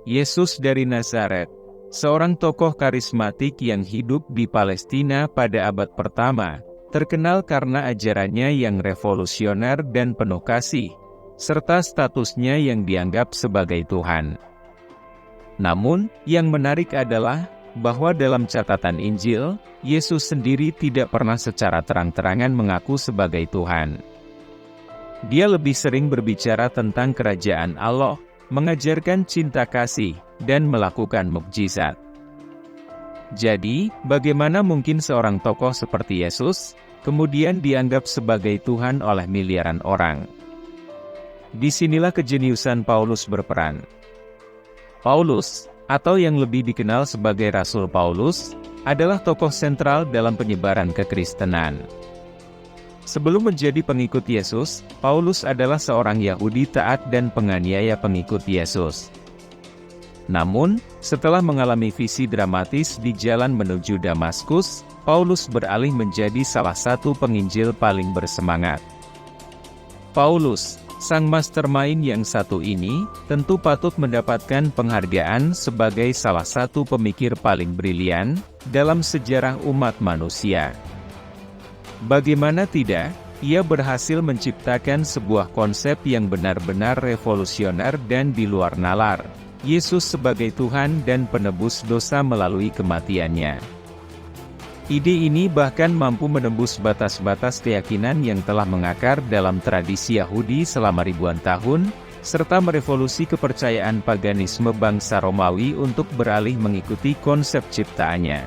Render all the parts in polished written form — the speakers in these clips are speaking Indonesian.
Yesus dari Nazaret, seorang tokoh karismatik yang hidup di Palestina pada abad pertama, terkenal karena ajarannya yang revolusioner dan penuh kasih, serta statusnya yang dianggap sebagai Tuhan. Namun, yang menarik adalah bahwa dalam catatan Injil, Yesus sendiri tidak pernah secara terang-terangan mengaku sebagai Tuhan. Dia lebih sering berbicara tentang kerajaan Allah, mengajarkan cinta kasih, dan melakukan mukjizat. Jadi, bagaimana mungkin seorang tokoh seperti Yesus kemudian dianggap sebagai Tuhan oleh miliaran orang? Disinilah kejeniusan Paulus berperan. Paulus, atau yang lebih dikenal sebagai Rasul Paulus, adalah tokoh sentral dalam penyebaran kekristenan. Sebelum menjadi pengikut Yesus, Paulus adalah seorang Yahudi taat dan penganiaya pengikut Yesus. Namun, setelah mengalami visi dramatis di jalan menuju Damaskus, Paulus beralih menjadi salah satu penginjil paling bersemangat. Paulus, sang mastermind yang satu ini, tentu patut mendapatkan penghargaan sebagai salah satu pemikir paling brilian dalam sejarah umat manusia. Bagaimana tidak, ia berhasil menciptakan sebuah konsep yang benar-benar revolusioner dan di luar nalar, Yesus sebagai Tuhan dan penebus dosa melalui kematiannya. Ide ini bahkan mampu menembus batas-batas keyakinan yang telah mengakar dalam tradisi Yahudi selama ribuan tahun, serta merevolusi kepercayaan paganisme bangsa Romawi untuk beralih mengikuti konsep ciptaannya.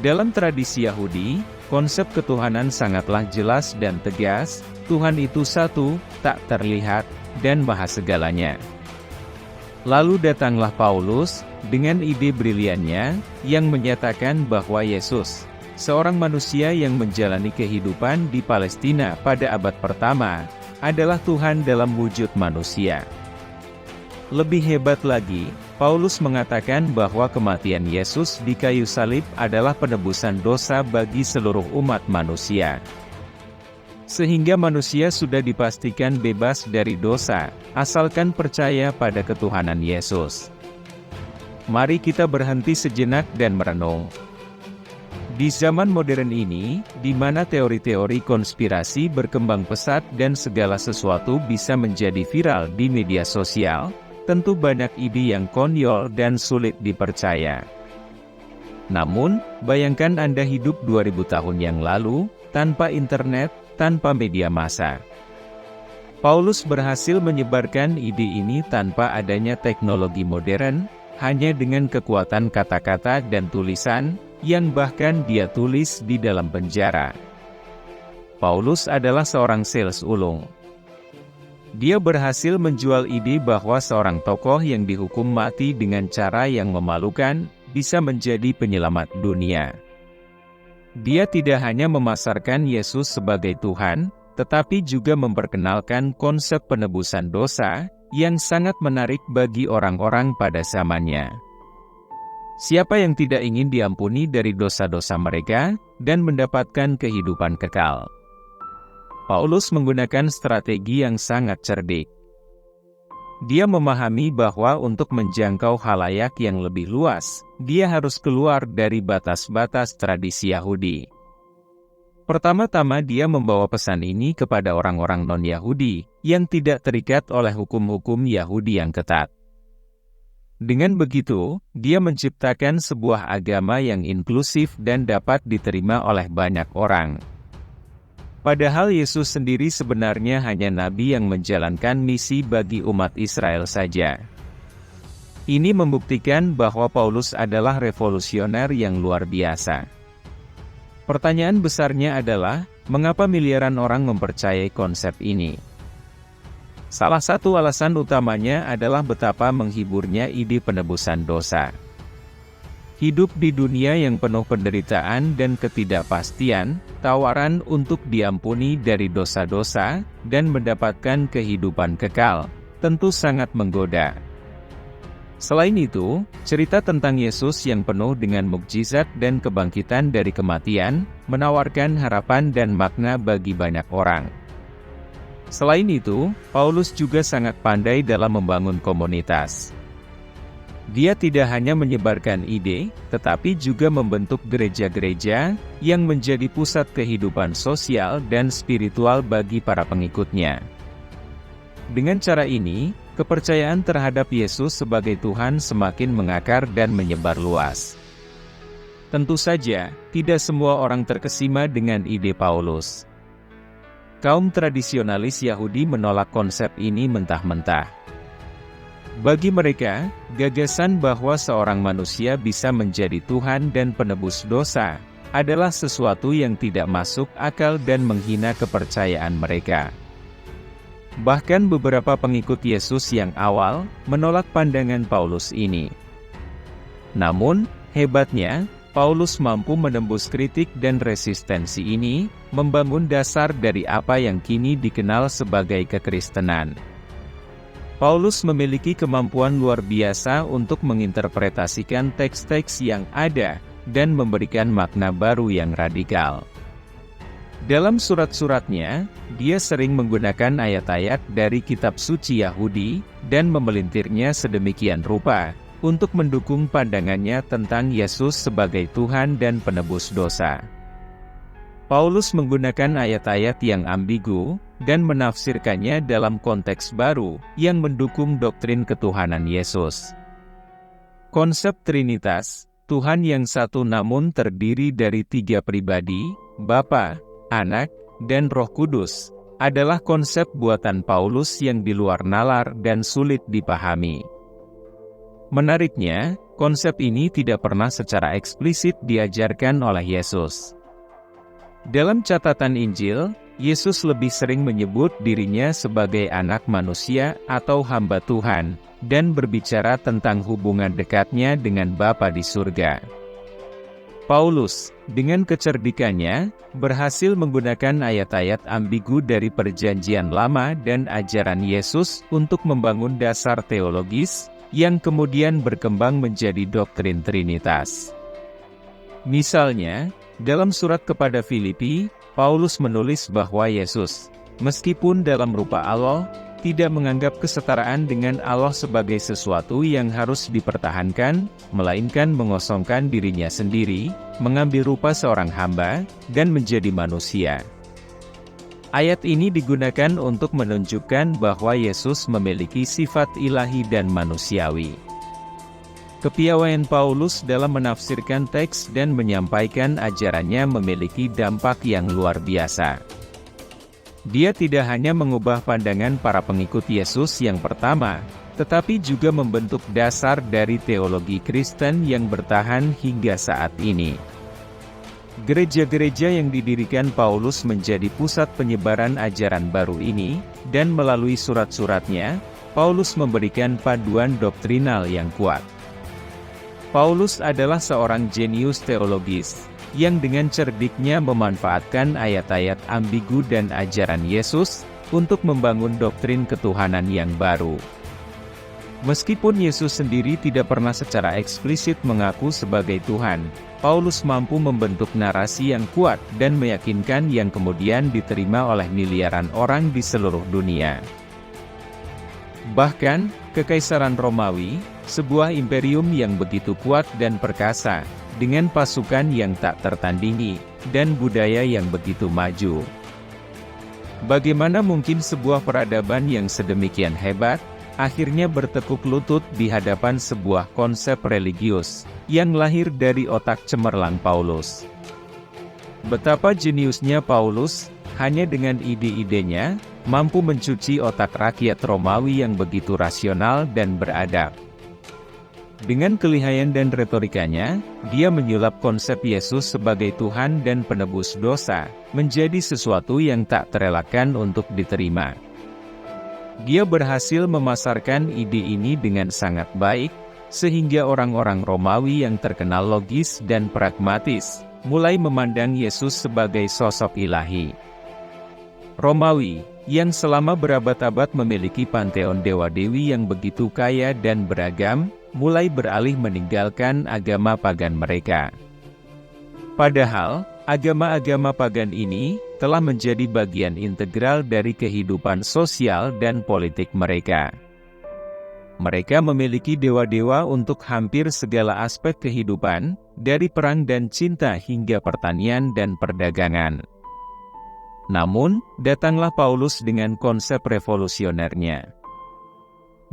Dalam tradisi Yahudi, konsep ketuhanan sangatlah jelas dan tegas, Tuhan itu satu, tak terlihat, dan maha segalanya. Lalu datanglah Paulus, dengan ide briliannya, yang menyatakan bahwa Yesus, seorang manusia yang menjalani kehidupan di Palestina pada abad pertama, adalah Tuhan dalam wujud manusia. Lebih hebat lagi, Paulus mengatakan bahwa kematian Yesus di kayu salib adalah penebusan dosa bagi seluruh umat manusia. Sehingga manusia sudah dipastikan bebas dari dosa, asalkan percaya pada ketuhanan Yesus. Mari kita berhenti sejenak dan merenung. Di zaman modern ini, di mana teori-teori konspirasi berkembang pesat dan segala sesuatu bisa menjadi viral di media sosial, tentu banyak ide yang konyol dan sulit dipercaya. Namun, bayangkan Anda hidup 2000 tahun yang lalu, tanpa internet, tanpa media massa. Paulus berhasil menyebarkan ide ini tanpa adanya teknologi modern, hanya dengan kekuatan kata-kata dan tulisan, yang bahkan dia tulis di dalam penjara. Paulus adalah seorang sales ulung. Dia berhasil menjual ide bahwa seorang tokoh yang dihukum mati dengan cara yang memalukan, bisa menjadi penyelamat dunia. Dia tidak hanya memasarkan Yesus sebagai Tuhan, tetapi juga memperkenalkan konsep penebusan dosa, yang sangat menarik bagi orang-orang pada zamannya. Siapa yang tidak ingin diampuni dari dosa-dosa mereka, dan mendapatkan kehidupan kekal? Paulus menggunakan strategi yang sangat cerdik. Dia memahami bahwa untuk menjangkau khalayak yang lebih luas, dia harus keluar dari batas-batas tradisi Yahudi. Pertama-tama dia membawa pesan ini kepada orang-orang non-Yahudi, yang tidak terikat oleh hukum-hukum Yahudi yang ketat. Dengan begitu, dia menciptakan sebuah agama yang inklusif dan dapat diterima oleh banyak orang. Padahal Yesus sendiri sebenarnya hanya nabi yang menjalankan misi bagi umat Israel saja. Ini membuktikan bahwa Paulus adalah revolusioner yang luar biasa. Pertanyaan besarnya adalah, mengapa miliaran orang mempercayai konsep ini? Salah satu alasan utamanya adalah betapa menghiburnya ide penebusan dosa. Hidup di dunia yang penuh penderitaan dan ketidakpastian, tawaran untuk diampuni dari dosa-dosa, dan mendapatkan kehidupan kekal, tentu sangat menggoda. Selain itu, cerita tentang Yesus yang penuh dengan mukjizat dan kebangkitan dari kematian, menawarkan harapan dan makna bagi banyak orang. Selain itu, Paulus juga sangat pandai dalam membangun komunitas. Dia tidak hanya menyebarkan ide, tetapi juga membentuk gereja-gereja yang menjadi pusat kehidupan sosial dan spiritual bagi para pengikutnya. Dengan cara ini, kepercayaan terhadap Yesus sebagai Tuhan semakin mengakar dan menyebar luas. Tentu saja, tidak semua orang terkesima dengan ide Paulus. Kaum tradisionalis Yahudi menolak konsep ini mentah-mentah. Bagi mereka, gagasan bahwa seorang manusia bisa menjadi Tuhan dan penebus dosa adalah sesuatu yang tidak masuk akal dan menghina kepercayaan mereka. Bahkan beberapa pengikut Yesus yang awal menolak pandangan Paulus ini. Namun, hebatnya, Paulus mampu menembus kritik dan resistensi ini, membangun dasar dari apa yang kini dikenal sebagai kekristenan. Paulus memiliki kemampuan luar biasa untuk menginterpretasikan teks-teks yang ada dan memberikan makna baru yang radikal. Dalam surat-suratnya, dia sering menggunakan ayat-ayat dari kitab suci Yahudi dan memelintirnya sedemikian rupa untuk mendukung pandangannya tentang Yesus sebagai Tuhan dan penebus dosa. Paulus menggunakan ayat-ayat yang ambigu dan menafsirkannya dalam konteks baru yang mendukung doktrin ketuhanan Yesus. Konsep Trinitas, Tuhan yang satu namun terdiri dari 3 pribadi, Bapa, Anak, dan Roh Kudus, adalah konsep buatan Paulus yang di luar nalar dan sulit dipahami. Menariknya, konsep ini tidak pernah secara eksplisit diajarkan oleh Yesus. Dalam catatan Injil, Yesus lebih sering menyebut dirinya sebagai anak manusia atau hamba Tuhan, dan berbicara tentang hubungan dekatnya dengan Bapa di surga. Paulus, dengan kecerdikannya, berhasil menggunakan ayat-ayat ambigu dari Perjanjian Lama dan ajaran Yesus untuk membangun dasar teologis, yang kemudian berkembang menjadi doktrin Trinitas. Misalnya, dalam surat kepada Filipi, Paulus menulis bahwa Yesus, meskipun dalam rupa Allah, tidak menganggap kesetaraan dengan Allah sebagai sesuatu yang harus dipertahankan, melainkan mengosongkan dirinya sendiri, mengambil rupa seorang hamba, dan menjadi manusia. Ayat ini digunakan untuk menunjukkan bahwa Yesus memiliki sifat ilahi dan manusiawi. Kepiawaian Paulus dalam menafsirkan teks dan menyampaikan ajarannya memiliki dampak yang luar biasa. Dia tidak hanya mengubah pandangan para pengikut Yesus yang pertama, tetapi juga membentuk dasar dari teologi Kristen yang bertahan hingga saat ini. Gereja-gereja yang didirikan Paulus menjadi pusat penyebaran ajaran baru ini, dan melalui surat-suratnya, Paulus memberikan panduan doktrinal yang kuat. Paulus adalah seorang jenius teologis, yang dengan cerdiknya memanfaatkan ayat-ayat ambigu dan ajaran Yesus, untuk membangun doktrin ketuhanan yang baru. Meskipun Yesus sendiri tidak pernah secara eksplisit mengaku sebagai Tuhan, Paulus mampu membentuk narasi yang kuat dan meyakinkan yang kemudian diterima oleh miliaran orang di seluruh dunia. Bahkan, Kekaisaran Romawi, sebuah imperium yang begitu kuat dan perkasa, dengan pasukan yang tak tertandingi, dan budaya yang begitu maju. Bagaimana mungkin sebuah peradaban yang sedemikian hebat, akhirnya bertekuk lutut di hadapan sebuah konsep religius, yang lahir dari otak cemerlang Paulus? Betapa jeniusnya Paulus, hanya dengan ide-idenya, mampu mencuci otak rakyat Romawi yang begitu rasional dan beradab. Dengan kelihayan dan retorikanya, dia menyulap konsep Yesus sebagai Tuhan dan penebus dosa, menjadi sesuatu yang tak terelakkan untuk diterima. Dia berhasil memasarkan ide ini dengan sangat baik, sehingga orang-orang Romawi yang terkenal logis dan pragmatis, mulai memandang Yesus sebagai sosok ilahi. Romawi, yang selama berabad-abad memiliki panteon dewa-dewi yang begitu kaya dan beragam, mulai beralih meninggalkan agama pagan mereka. Padahal, agama-agama pagan ini telah menjadi bagian integral dari kehidupan sosial dan politik mereka. Mereka memiliki dewa-dewa untuk hampir segala aspek kehidupan, dari perang dan cinta hingga pertanian dan perdagangan. Namun, datanglah Paulus dengan konsep revolusionernya.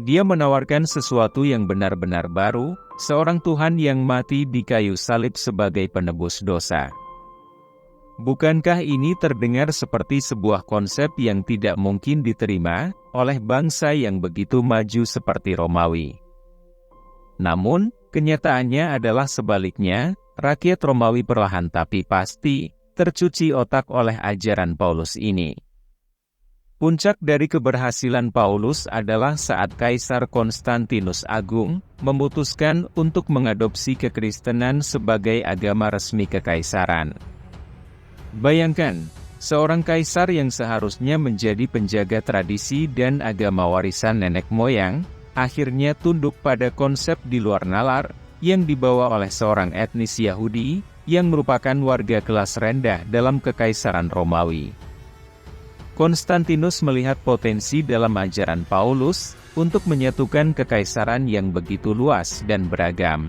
Dia menawarkan sesuatu yang benar-benar baru, seorang Tuhan yang mati di kayu salib sebagai penebus dosa. Bukankah ini terdengar seperti sebuah konsep yang tidak mungkin diterima oleh bangsa yang begitu maju seperti Romawi? Namun, kenyataannya adalah sebaliknya, rakyat Romawi perlahan tapi pasti tercuci otak oleh ajaran Paulus ini. Puncak dari keberhasilan Paulus adalah saat Kaisar Konstantinus Agung memutuskan untuk mengadopsi kekristenan sebagai agama resmi kekaisaran. Bayangkan, seorang kaisar yang seharusnya menjadi penjaga tradisi dan agama warisan nenek moyang, akhirnya tunduk pada konsep di luar nalar yang dibawa oleh seorang etnis Yahudi yang merupakan warga kelas rendah dalam kekaisaran Romawi. Konstantinus melihat potensi dalam ajaran Paulus untuk menyatukan kekaisaran yang begitu luas dan beragam.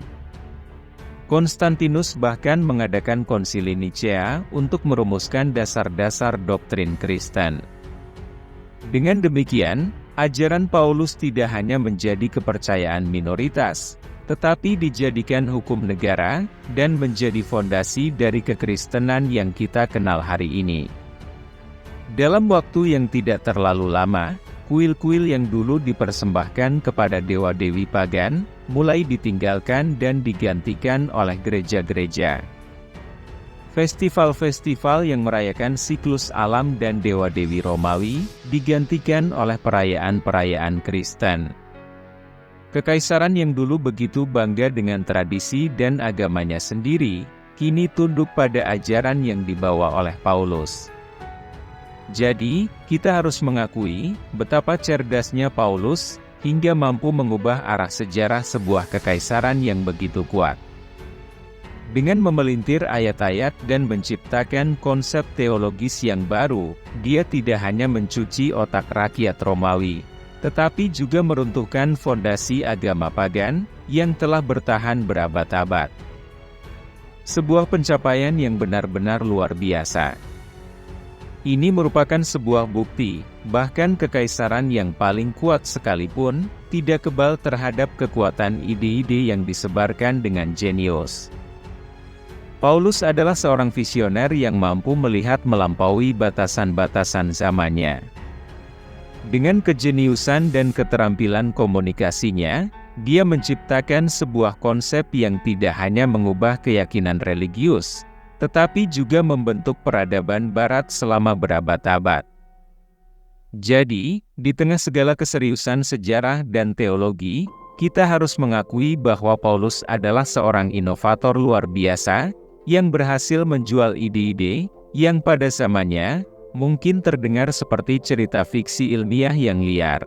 Konstantinus bahkan mengadakan konsili Nicea untuk merumuskan dasar-dasar doktrin Kristen. Dengan demikian, ajaran Paulus tidak hanya menjadi kepercayaan minoritas, tetapi dijadikan hukum negara dan menjadi fondasi dari kekristenan yang kita kenal hari ini. Dalam waktu yang tidak terlalu lama, kuil-kuil yang dulu dipersembahkan kepada dewa-dewi pagan, mulai ditinggalkan dan digantikan oleh gereja-gereja. Festival-festival yang merayakan siklus alam dan dewa-dewi Romawi, digantikan oleh perayaan-perayaan Kristen. Kekaisaran yang dulu begitu bangga dengan tradisi dan agamanya sendiri, kini tunduk pada ajaran yang dibawa oleh Paulus. Jadi, kita harus mengakui betapa cerdasnya Paulus hingga mampu mengubah arah sejarah sebuah kekaisaran yang begitu kuat. Dengan memelintir ayat-ayat dan menciptakan konsep teologis yang baru, dia tidak hanya mencuci otak rakyat Romawi, tetapi juga meruntuhkan fondasi agama pagan yang telah bertahan berabad-abad. Sebuah pencapaian yang benar-benar luar biasa. Ini merupakan sebuah bukti, bahkan kekaisaran yang paling kuat sekalipun, tidak kebal terhadap kekuatan ide-ide yang disebarkan dengan jenius. Paulus adalah seorang visioner yang mampu melihat melampaui batasan-batasan zamannya. Dengan kejeniusan dan keterampilan komunikasinya, dia menciptakan sebuah konsep yang tidak hanya mengubah keyakinan religius, tetapi juga membentuk peradaban Barat selama berabad-abad. Jadi, di tengah segala keseriusan sejarah dan teologi, kita harus mengakui bahwa Paulus adalah seorang inovator luar biasa, yang berhasil menjual ide-ide, yang pada zamannya, mungkin terdengar seperti cerita fiksi ilmiah yang liar.